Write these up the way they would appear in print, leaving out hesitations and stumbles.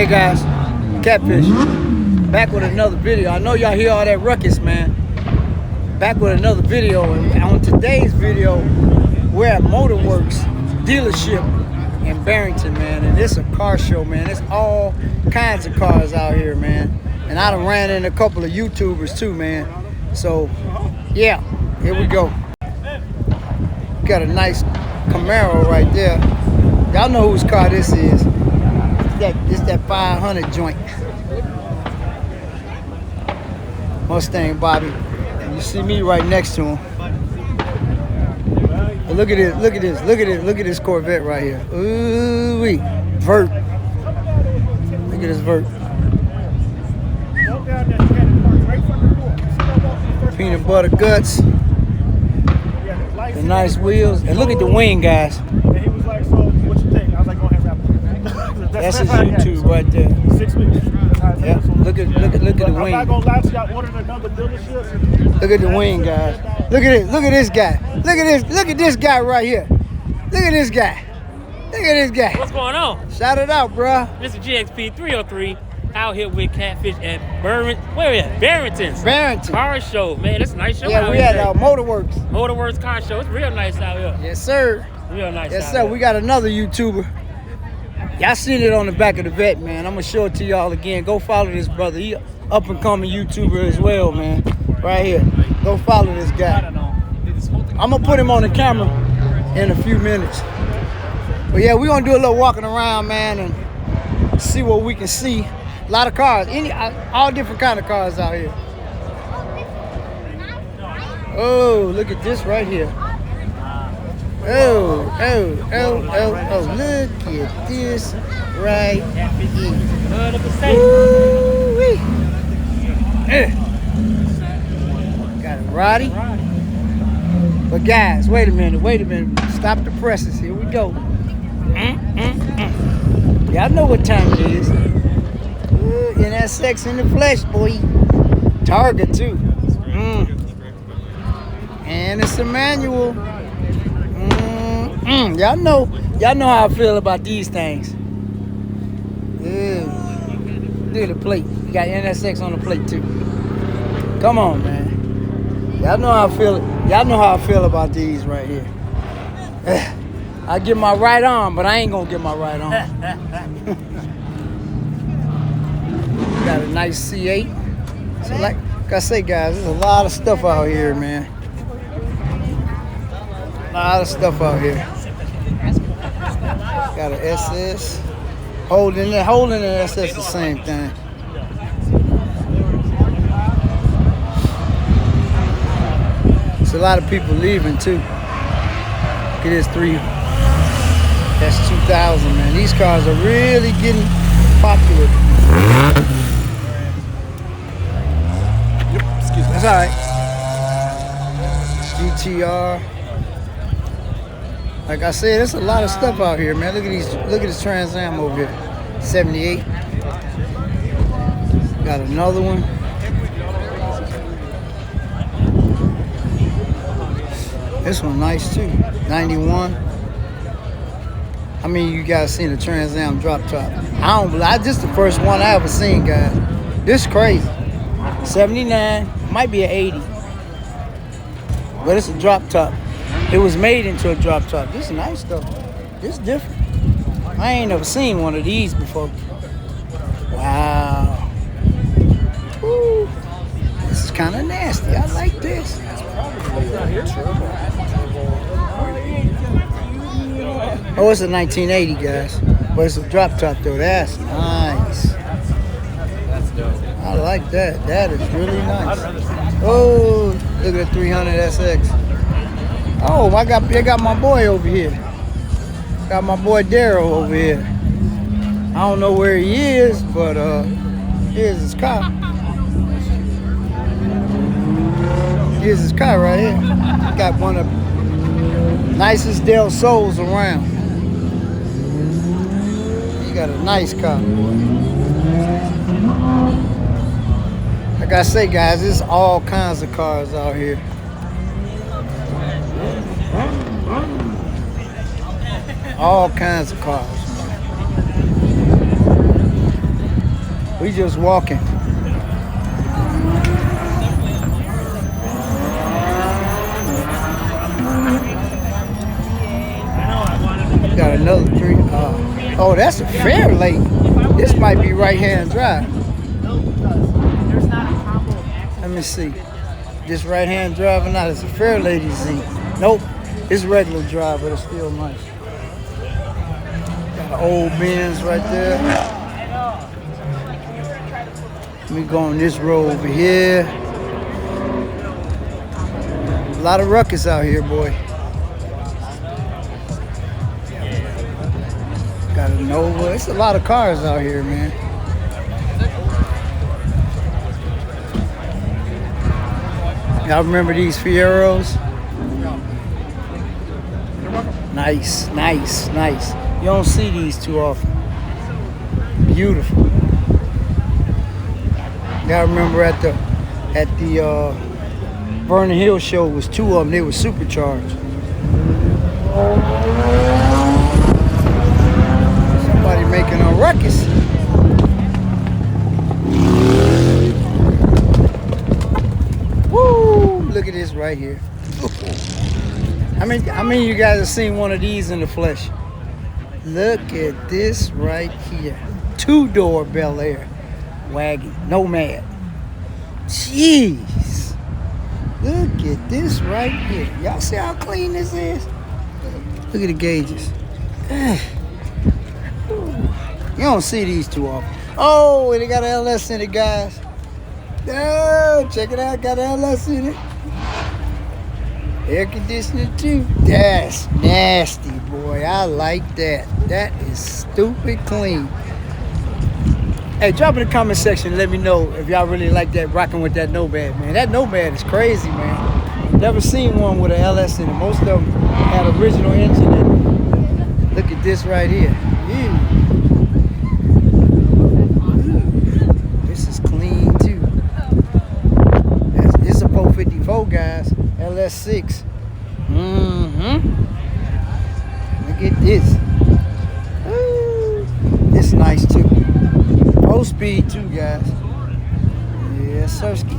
Hey guys, Catfish, back with another video. I know y'all hear all that ruckus, man. Back with another video, and on today's video, we're at Motorworks dealership in Barrington, man, and it's a car show, man. It's all kinds of cars out here, man. And I done ran into a couple of YouTubers too, man. So, yeah, here we go. Got a nice Camaro right there. Y'all know whose car this is. It's that 500 joint. Mustang Bobby. And you see me right next to him. But look at this, look at this, look at this, look at this Corvette right here. Ooh-wee. Vert. Look at this Vert. Peanut butter guts. The nice wheels. And look at the wing, guys. And he was like, so what you think? I was like, go ahead and wrap it. That's his YouTube right there. 6 weeks. Yeah. Look at the wing. I'm not gonna lie to you, I ordered another dealership. Look at the wing, guys. Look at this. Look at this guy. Look at this. Look at this guy right here. Look at this guy. Look at this guy. What's going on? Shout it out, bruh. Mr. GXP 303 out here with Catfish at Barrington's car show, man. That's a nice show. Yeah, we at Motorworks. Motorworks car show. It's real nice out here. Yes, sir. Real nice. Yes, out sir. here. We got another YouTuber. Y'all seen it on the back of the vet, man. I'm gonna show it to y'all again. Go follow this brother. He up and coming YouTuber as well, man. Right here. Go follow this guy. I'm gonna put him on the camera in a few minutes. But yeah, we're gonna do a little walking around, man, and see what we can see. A lot of cars, all different kind of cars out here. Oh, look at this right here. Oh, look at this right here. Woo-wee. Got it, Roddy. But guys, wait a minute. Stop the presses. Here we go. Y'all know what time it is. NSX in the flesh, boy. Target too. And it's a manual. Y'all know how I feel about these things. Look at the plate. You got NSX on the plate too. Come on, man. Y'all know how I feel. Y'all know how I feel about these right here. I get my right arm, but I ain't gonna get my right arm. Got a nice C8. So like I say, guys, there's a lot of stuff out here, man. A lot of stuff out here. Got an SS. Holding and SS the same thing. There's a lot of people leaving too. Look at this 3. That's 2000, man. These cars are really getting popular. Excuse me. That's all right. GTR. Like I said, there's a lot of stuff out here, man. Look at this Trans Am over here. 78. Got another one. This one nice too. 91. How many of you guys seen the Trans Am drop top? This is the first one I ever seen, guys. This is crazy. 79, might be an 80. But it's a drop top. It was made into a drop top. This is nice though. This is different. I ain't never seen one of these before. Wow. Woo. This is kind of nasty. I like this. Oh, it's a 1980, guys. But it's a drop top though. That's nice. I like that. That is really nice. Oh, look at the 300 SX. Oh, I got my boy over here. Got my boy Daryl over here. I don't know where he is, but here's his car. Here's his car right here. Got one of the nicest Del Sols around. He got a nice car. Like I say, guys, there's all kinds of cars out here. All kinds of cars. We just walking. Got another three. Oh, that's a fair lake. This might be right-hand drive. Let me see. This right-hand drive or not? It's a fair lady Z. Nope. It's regular drive, but it's still nice. Got an old Benz right there. Let me go on this road over here. A lot of ruckus out here, boy. Got a Nova. It's a lot of cars out here, man. Y'all remember these Fieros? Nice, nice, nice. You don't see these too often. Beautiful. Y'all remember at the Vernon Hill show was two of them. They were supercharged. Somebody making a ruckus. Woo! Look at this right here. I mean, you guys have seen one of these in the flesh. Look at this right here. Two-door Bel Air wagon, Nomad. Jeez. Look at this right here. Y'all see how clean this is? Look at the gauges. You don't see these too often. Oh, and they got an LS in it, guys. Oh, check it out. Got an LS in it. Air conditioning too. That's nasty, boy. I like that. That is stupid clean. Hey, drop in the comment section and let me know if y'all really like that, rocking with that Nomad, man. That Nomad is crazy, man. Never seen one with an LS in it. Most of them had original engine in it. Look at this right here. Ew. This is clean too. It's a 454, guys. LS6. Look at this. Ooh. It's nice too. Low speed too, guys. Yeah, Sirski.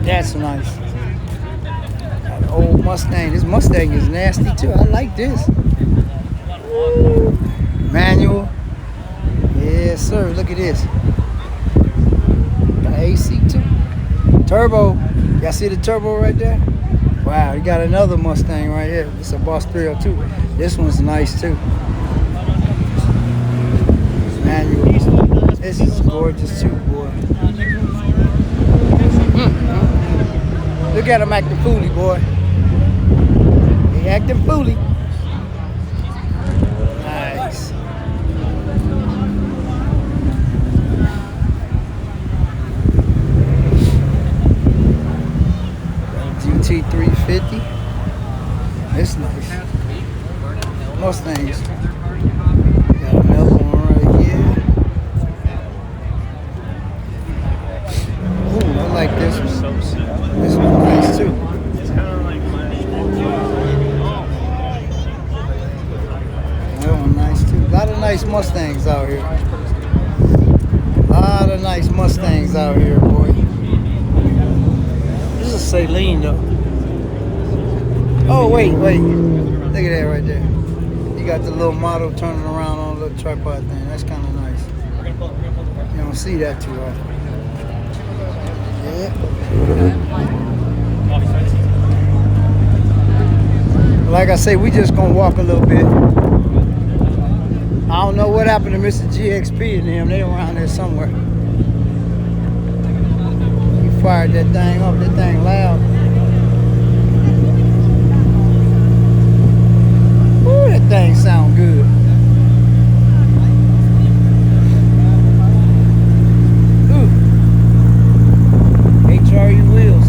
That's nice. Got an old Mustang. This Mustang is nasty too. I like this. Ooh. Manual. Yes, sir. Look at this. Got AC too. Turbo. Y'all see the turbo right there? Wow, you got another Mustang right here. It's a Boss 302. This one's nice too. Manual. This is gorgeous too, boy. Look at him acting fooly, boy. He acting fooly. Nice. GT350. It's nice. Mustangs. Got another one right here. Ooh, I like this one. This one's nice too. That one nice too. A lot of nice Mustangs out here. A lot of nice Mustangs out here, boy. This is a Saline though. Oh, wait. Look at that right there. You got the little model turning around on a little tripod thing. That's kind of nice. You don't see that too often. Yeah. Like I say, we just gonna walk a little bit. I don't know what happened to Mr. GXP and them. They around there somewhere. He fired that thing up. That thing loud. Ooh, that thing sound good. Ooh. HRE wheels.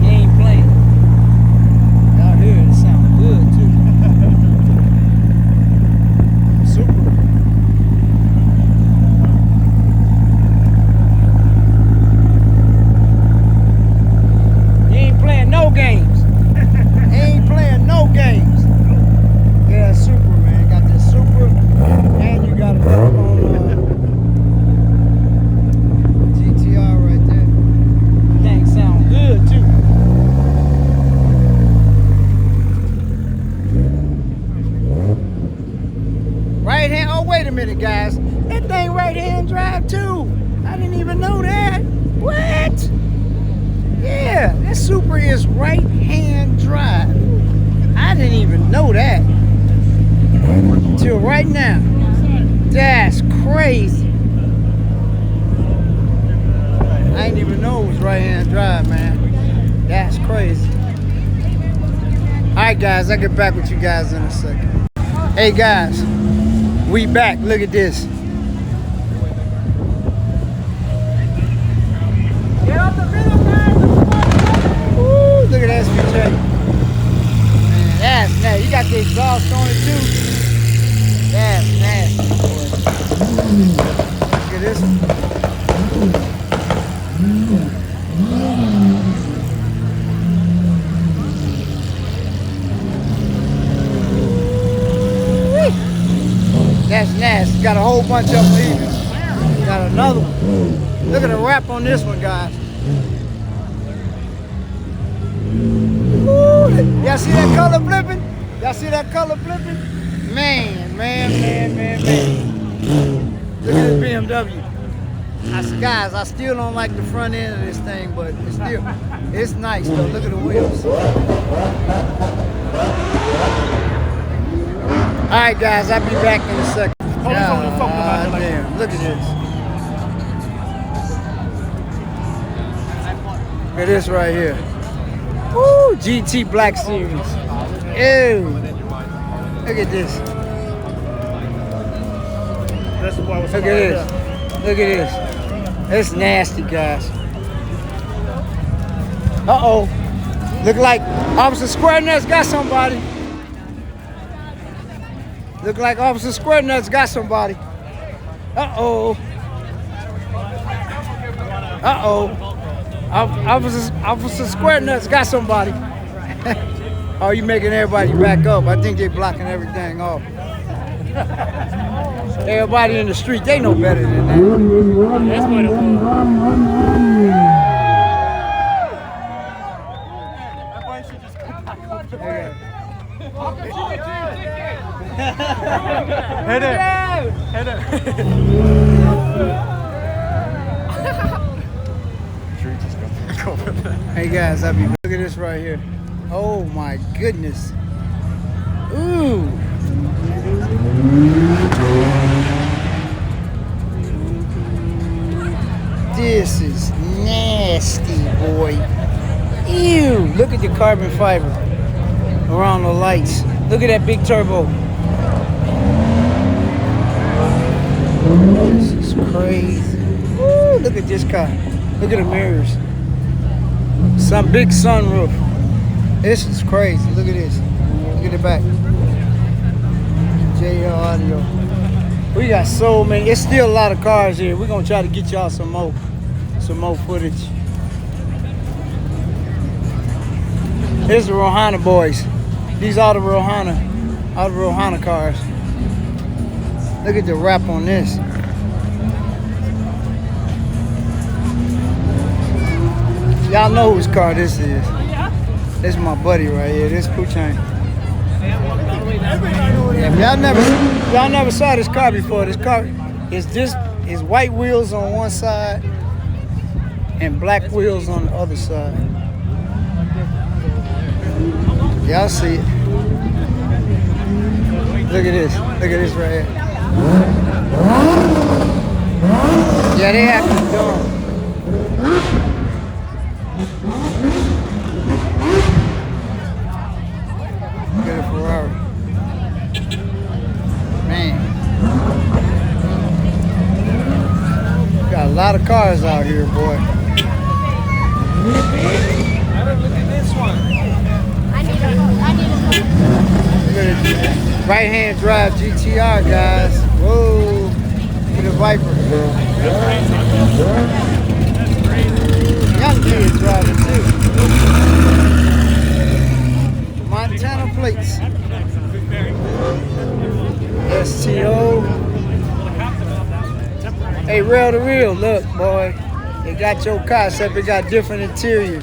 He ain't playing. Out here, it sound good too. Super. You minute, guys. That thing right-hand drive too. I didn't even know that. What? Yeah, that Super is right-hand drive. I didn't even know that till right now. That's crazy. I didn't even know it was right-hand drive, man. That's crazy. All right, guys, I'll get back with you guys in a second. Hey, guys, we back. Look at this. Get off the video, guys. Woo, look at that SVJ. Man, that's nasty. You got the exhaust on it, too. That's nasty, boy. Look at this one. That's nasty. Got a whole bunch of them leaving. Got another one. Look at the wrap on this one, guys. Y'all see that color flipping? Y'all see that color flipping? Man. Look at this BMW. Guys, I still don't like the front end of this thing, but it's nice though. Look at the wheels. All right, guys, I'll be back in a second. Damn, look at this. Look at this right here. Woo, GT Black Series. Ew. Look at this. Look at this. Look at this. It's nasty, guys. Uh-oh. Look like Officer Square Nuts got somebody. Look like Officer Square Nuts got somebody. Uh-oh. Uh-oh. Officer Square Nuts got somebody. Oh, you making everybody back up. I think they're blocking everything off. Everybody in the street, they know better than that. That's what it was. Head up. Head up. Hey guys, look at this right here. Oh my goodness. Ooh. This is nasty, boy. Ew. Look at the carbon fiber around the lights. Look at that big turbo. This is crazy. Ooh, look at this car. Look at the mirrors. Some big sunroof. This is crazy. Look at this. Look at the back. JL Audio. We got so many. It's still a lot of cars here. We're gonna try to get y'all some more footage. Here's the Rohana boys. These are the Rohana cars. Look at the wrap on this. Y'all know whose car this is. This is my buddy right here. This Pooh Chain. Y'all never saw this car before. This car is white wheels on one side and black wheels on the other side. Y'all see it. Look at this. Look at this right here. Yeah, they acting dumb. Look at the Ferrari. Man. Got a lot of cars out here, boy. Look at this one. Look at it. Right-hand drive GTR, guys. Whoa. Look at the Viper. Young kids driving too. Montana plates. STO. Hey, rail to reel, look, boy. They got your car, except it got different interior.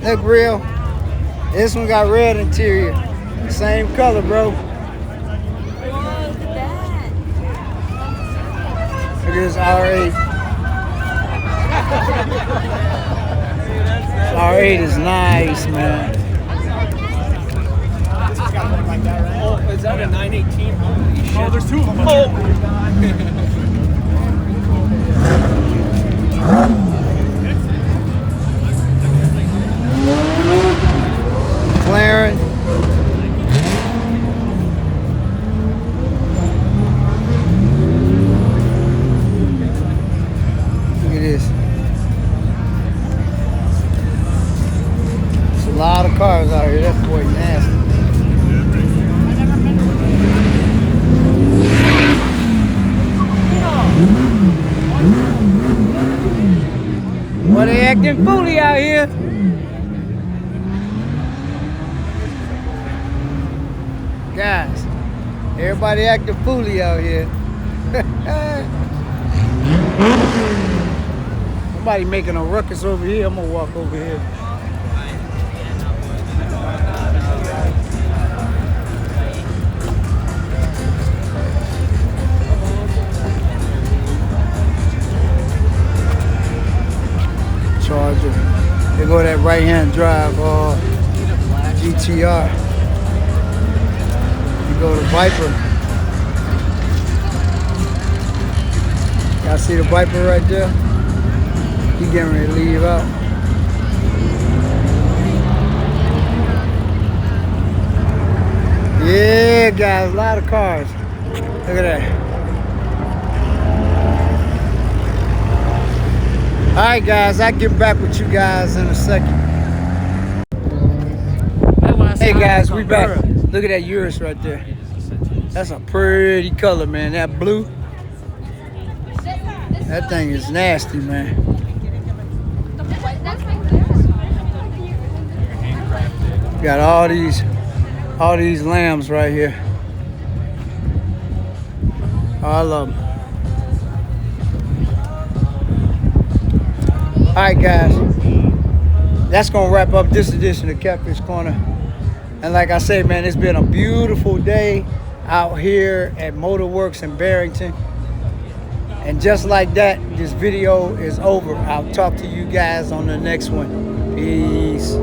Look, real. This one got red interior. Same color, bro. at this R8. R8 is nice, man. Oh, is that a 918? Holy shit. Oh, there's two of them. Oh my god. McLaren. Look at this. There's a lot of cars out here. That boy nasty. Well, they acting fooly out here. Guys, everybody acting fooly out here. Somebody making a ruckus over here. I'm gonna walk over here. Charger. They go that right-hand drive, GTR. You go to Viper. Y'all see the Viper right there? He getting ready to leave out. Yeah, guys, a lot of cars. Look at that. All right, guys, I'll get back with you guys in a second. Hey, guys, we back. Look at that Urus right there. That's a pretty color, man. That blue. That thing is nasty, man. Got all these lambs right here. All of them. All right, guys, that's gonna wrap up this edition of Catfish Corner. And like I say, man, it's been a beautiful day out here at Motorworks in Barrington. And just like that, this video is over. I'll talk to you guys on the next one. Peace.